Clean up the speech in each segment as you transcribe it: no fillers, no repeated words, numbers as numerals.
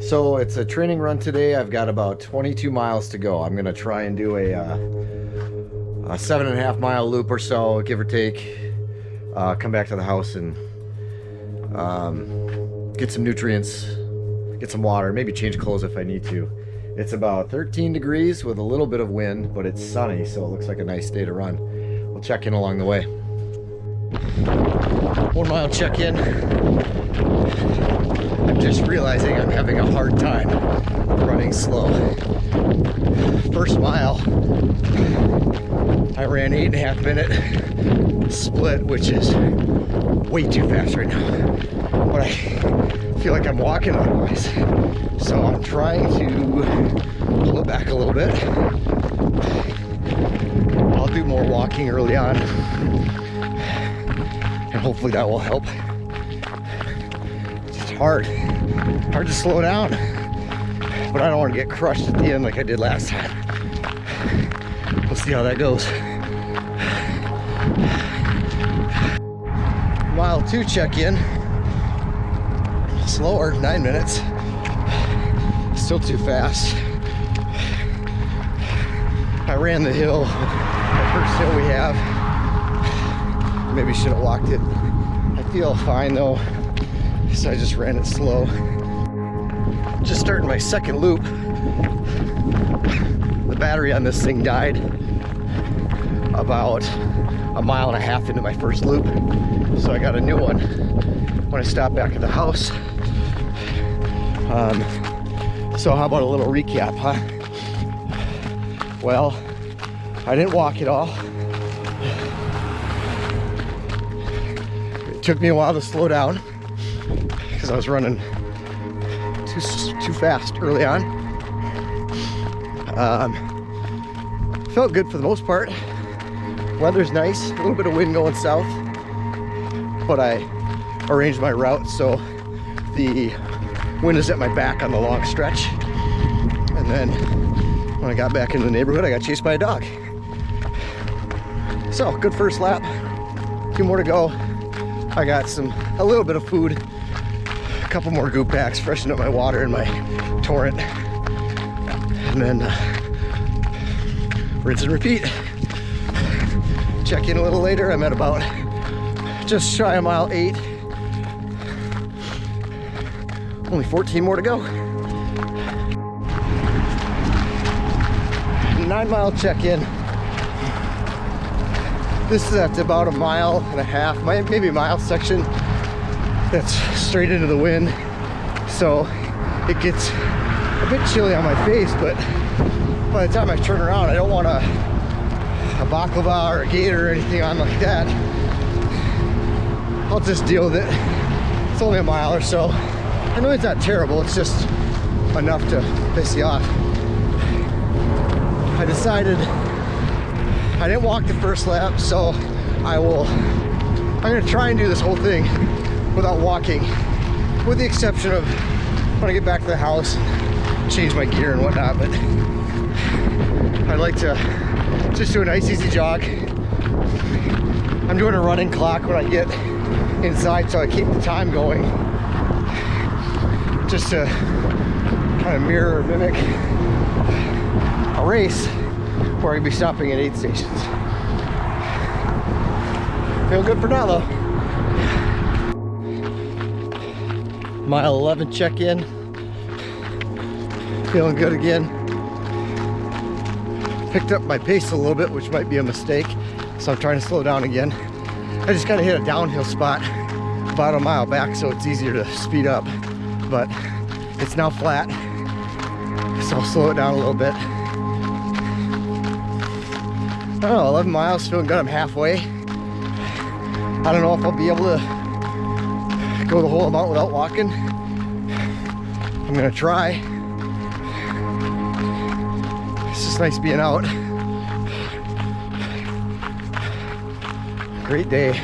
So it's a training run today. I've got about 22 miles to go. I'm gonna try and do a 7.5 mile loop or so, give or take. Come back to the house and get some nutrients, get some water, maybe change clothes if I need to. It's about 13 degrees with a little bit of wind, but it's sunny, so it looks like a nice day to run. We'll check in along the way. 1 mile check-in. I'm just realizing I'm having a hard time running slow. First mile, I ran 8.5 minute split, which is way too fast right now. But I feel like I'm walking otherwise. So I'm trying to pull it back a little bit. I'll do more walking early on, and hopefully that will help. It's hard to slow down, but I don't want to get crushed at the end like I did last time. We'll see how that goes. Mile 2 check-in. Slower, 9 minutes. Still too fast. I ran the hill, the first hill we have. Maybe should have walked it. I feel fine though, so I just ran it slow. Just starting my second loop. The battery on this thing died about 1.5 miles into my first loop, so I got a new one when I stopped back at the house. So how about a little recap, huh? Well, I didn't walk at all. It took me a while to slow down because I was running too fast early on. Felt good for the most part. Weather's nice, a little bit of wind going south, but I arranged my route so the wind is at my back on the long stretch. And then when I got back into the neighborhood, I got chased by a dog. So good first lap, 2 more to go. I got a little bit of food, a couple more goop packs, freshen up my water in my torrent, and then rinse and repeat. Check in a little later. I'm at about just shy of mile 8. Only 14 more to go. 9 mile check-in. This is at about 1.5 miles, maybe a mile section that's straight into the wind. So it gets a bit chilly on my face, but by the time I turn around, I don't want a baklava or a gator or anything on like that. I'll just deal with it. It's only 1 mile or so. I know it's not terrible, it's just enough to piss you off. I decided I didn't walk the first lap, so I'm gonna try and do this whole thing without walking, with the exception of when I get back to the house, change my gear and whatnot. But I'd like to just do a nice easy jog. I'm doing a running clock when I get inside, so I keep the time going, just to kind of mirror or mimic a race where I'd be stopping at 8 stations. Feel good for now though. Mile 11 check-in. Feeling good again. Picked up my pace a little bit, which might be a mistake, so I'm trying to slow down again. I just kind of hit a downhill spot about 1 mile back, so it's easier to speed up, but it's now flat, so I'll slow it down a little bit. I don't know, 11 miles, feeling good. I'm halfway. I don't know if I'll be able to go the whole amount without walking. I'm gonna try. It's just nice being out. Great day.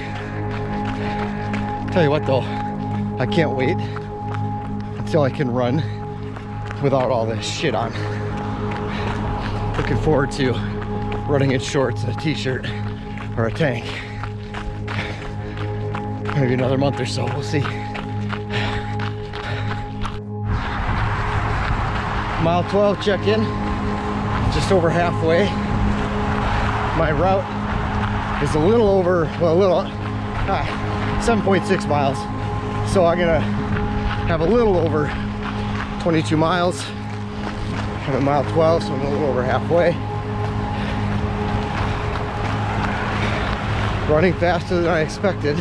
Tell you what though, I can't wait until I can run without all this shit on. Looking forward to running in shorts and a t-shirt or a tank. Maybe another month or so, we'll see. Mile 12 check-in, just over halfway. My route is a little over, well, 7.6 miles. So I'm gonna have a little over 22 miles. I'm at mile 12, so I'm a little over halfway. Running faster than I expected.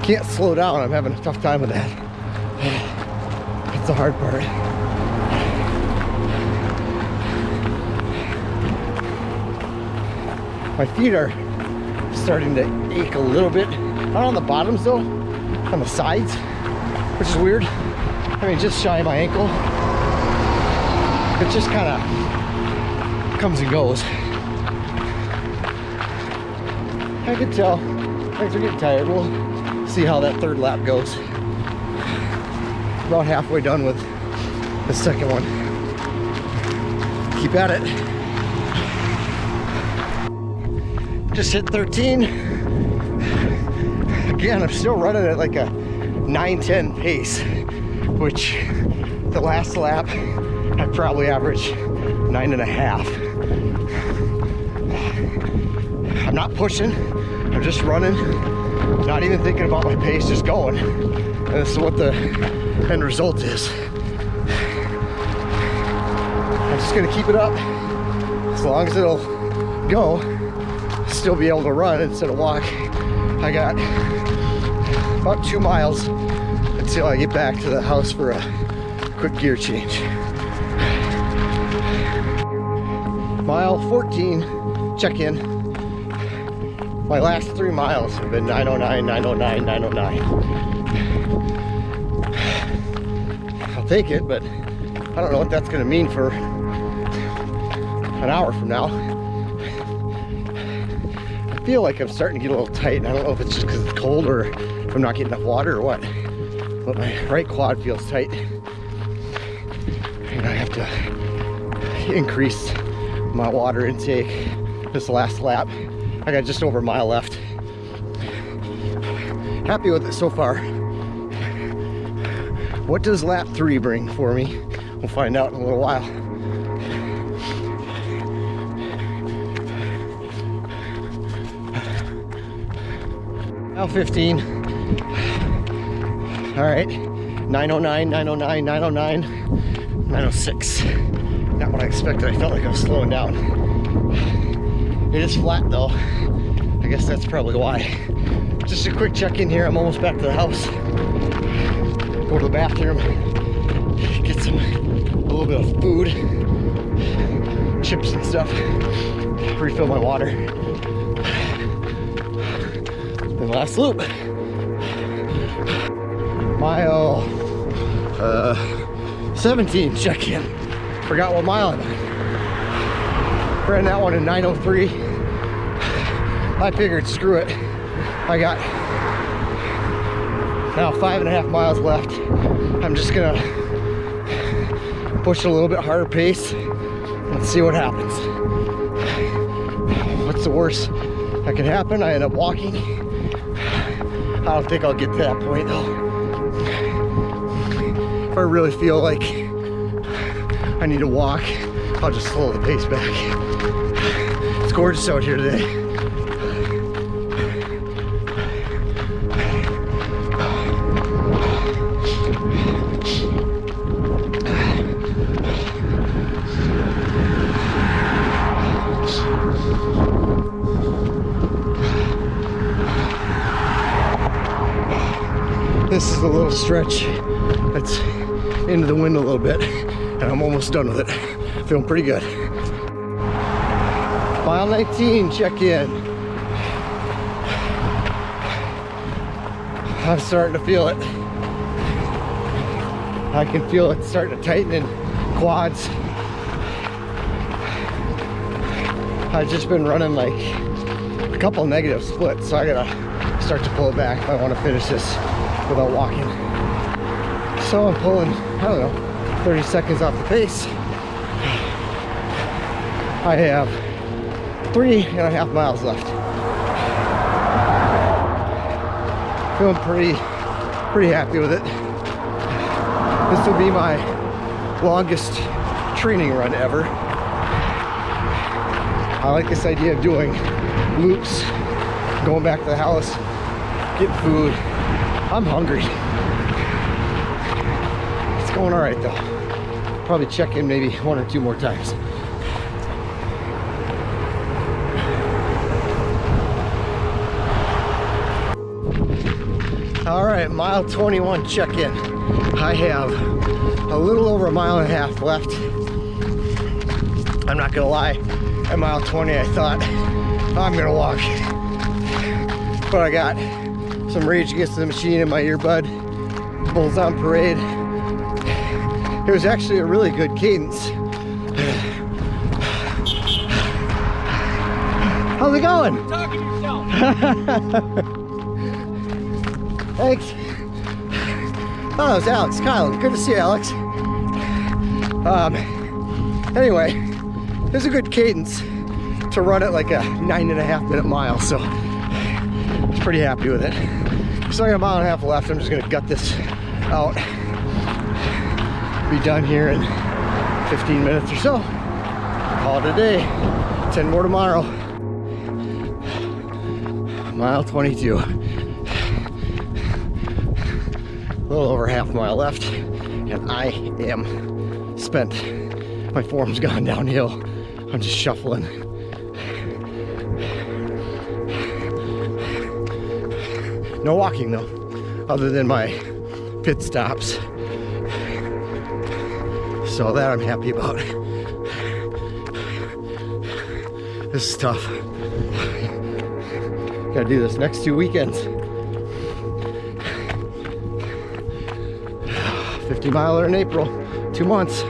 Can't slow down, I'm having a tough time with that. That's the hard part. My feet are starting to ache a little bit. Not on the bottoms though, on the sides, which is weird. I mean, just shy of my ankle. It just kind of comes and goes. I can tell things are getting tired. We'll see how that third lap goes. About halfway done with the second one. Keep at it. Just hit 13. Again, I'm still running at like a 9:10 pace, which the last lap I probably averaged 9.5. I'm not pushing, I'm just running, not even thinking about my pace, just going. And this is what the end result is. I'm just gonna keep it up as long as it'll go. Still be able to run instead of walk. I got about 2 miles until I get back to the house for a quick gear change. Mile 14 check-in. My last 3 miles have been 909, 909, 909. I'll take it, but I don't know what that's gonna mean for an hour from now. I feel like I'm starting to get a little tight, and I don't know if it's just because it's cold or if I'm not getting enough water or what. But my right quad feels tight. And I have to increase my water intake this last lap. I got just over a mile left. Happy with it so far. What does lap 3 bring for me? We'll find out in a little while. Mile 15. All right, 909, 909, 909, 906. Not what I expected. I felt like I was slowing down. It is flat though. I guess that's probably why. Just a quick check-in here. I'm almost back to the house. Go to the bathroom, get a little bit of food, chips and stuff, refill my water. Then last loop. Mile 17 check-in. Forgot what mile I'm at. Ran that one in 9:03. I figured, screw it. I got now 5.5 miles left. I'm just gonna push a little bit harder pace and see what happens. What's the worst that can happen? I end up walking. I don't think I'll get to that point though. If I really feel like I need to walk, I'll just slow the pace back. It's gorgeous out here today. This is the little stretch that's into the wind a little bit, and I'm almost done with it. Feeling pretty good. Mile 19, check in. I'm starting to feel it. I can feel it starting to tighten in quads. I've just been running like a couple negative splits, so I gotta start to pull it back if I want to finish this without walking. So I'm pulling, I don't know, 30 seconds off the pace. I have 3.5 miles left. Feeling pretty happy with it. This will be my longest training run ever. I like this idea of doing loops, going back to the house, get food. I'm hungry. It's going all right though. Probably check in maybe 1 or 2 more times. All right, mile 21 check-in. I have a little over a mile and a half left. I'm not gonna lie, at mile 20 I thought I'm gonna walk, but I got some Rage Against the Machine in my earbud, Bulls on Parade. It was actually a really good cadence. How's it going? You're talking to yourself. Thanks. Oh, it's Alex, Kyle. Good to see you, Alex. Anyway, there's a good cadence to run at like a 9.5 minute mile, so I was pretty happy with it. So I got a mile and a half left. I'm just gonna gut this out. Be done here in 15 minutes or so. Call it a day. 10 more tomorrow. Mile 22. A little over half mile left, and I am spent. My form's gone downhill. I'm just shuffling. No walking though, other than my pit stops. So that I'm happy about. This is tough. Gotta do this next 2 weekends. 50 miler in April, 2 months.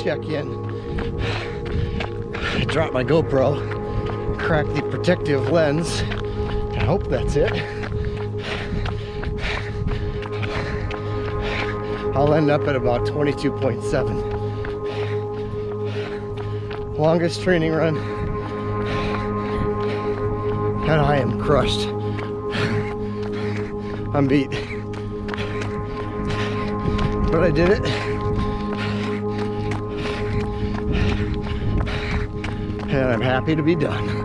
Check in. I dropped my GoPro, cracked the protective lens. I hope that's it. I'll end up at about 22.7. Longest training run. And I am crushed. I'm beat. But I did it. And I'm happy to be done.